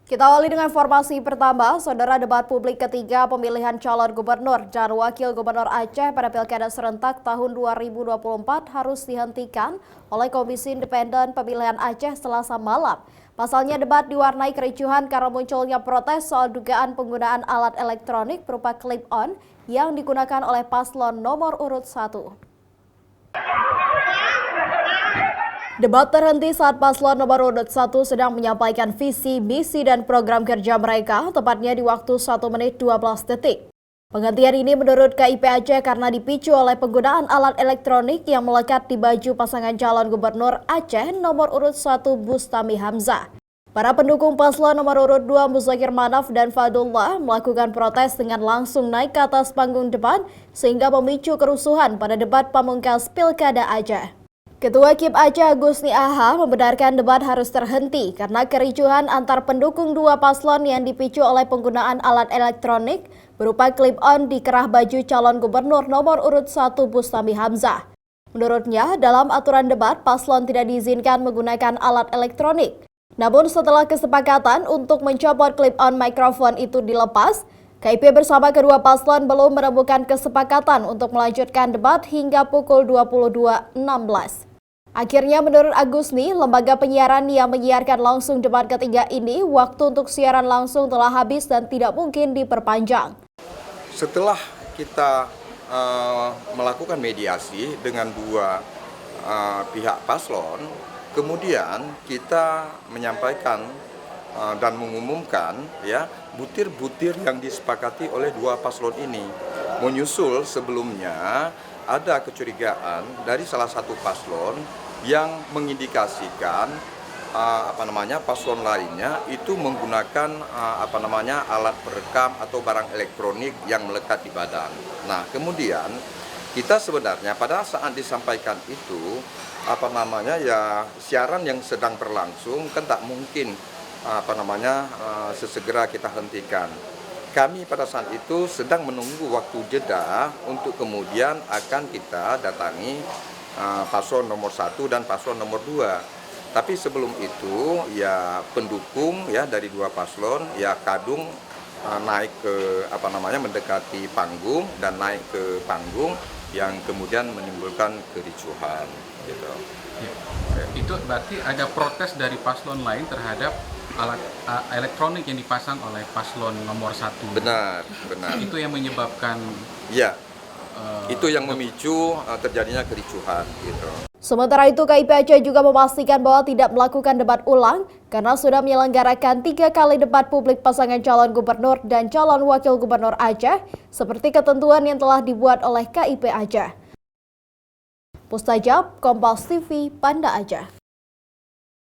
Kita awali dengan informasi pertama, saudara debat publik ketiga pemilihan calon gubernur dan wakil gubernur Aceh pada Pilkada serentak tahun 2024 harus dihentikan oleh Komisi Independen Pemilihan Aceh Selasa malam. Pasalnya debat diwarnai kericuhan karena munculnya protes soal dugaan penggunaan alat elektronik berupa clip-on yang digunakan oleh paslon nomor urut 1. Debat terhenti saat paslon nomor urut 1 sedang menyampaikan visi, misi, dan program kerja mereka, tepatnya di waktu 1 menit 12 detik. Penghentian ini menurut KIP Aceh karena dipicu oleh penggunaan alat elektronik yang melekat di baju pasangan calon gubernur Aceh nomor urut 1 Bustami Hamzah. Para pendukung paslon nomor urut 2 Muzakir Manaf dan Fadullah melakukan protes dengan langsung naik ke atas panggung debat sehingga memicu kerusuhan pada debat pamungkas Pilkada Aceh. Ketua KIP Aceh Gusni Aha membenarkan debat harus terhenti karena kericuhan antar pendukung dua paslon yang dipicu oleh penggunaan alat elektronik berupa clip-on di kerah baju calon gubernur nomor urut 1 Bustami Hamzah. Menurutnya, dalam aturan debat, paslon tidak diizinkan menggunakan alat elektronik. Namun setelah kesepakatan untuk mencopot clip-on mikrofon itu dilepas, KIP bersama kedua paslon belum menemukan kesepakatan untuk melanjutkan debat hingga pukul 22.16. Akhirnya menurut Agusni, lembaga penyiaran yang menyiarkan langsung debat ketiga ini, waktu untuk siaran langsung telah habis dan tidak mungkin diperpanjang. Setelah kita melakukan mediasi dengan dua pihak paslon, kemudian kita menyampaikan dan mengumumkan ya butir-butir yang disepakati oleh dua paslon ini. Menyusul sebelumnya ada kecurigaan dari salah satu paslon yang mengindikasikan paslon lainnya itu menggunakan alat perekam atau barang elektronik yang melekat di badan. Nah, kemudian kita sebenarnya pada saat disampaikan itu siaran yang sedang berlangsung kan tak mungkin sesegera kita hentikan. Kami pada saat itu sedang menunggu waktu jeda untuk kemudian akan kita datangi paslon nomor 1 dan paslon nomor 2. Tapi sebelum itu ya pendukung ya dari dua paslon ya kadung naik ke mendekati panggung dan naik ke panggung yang kemudian menimbulkan kericuhan gitu. Ya. Itu berarti ada protes dari paslon lain terhadap alat elektronik yang dipasang oleh paslon nomor 1. Benar. Itu yang menyebabkan itu yang memicu terjadinya kericuhan gitu. Sementara itu, KIP Aceh juga memastikan bahwa tidak melakukan debat ulang karena sudah menyelenggarakan 3 kali debat publik pasangan calon gubernur dan calon wakil gubernur Aceh seperti ketentuan yang telah dibuat oleh KIP Aceh. Mustajab, Kompas TV, Banda Aceh.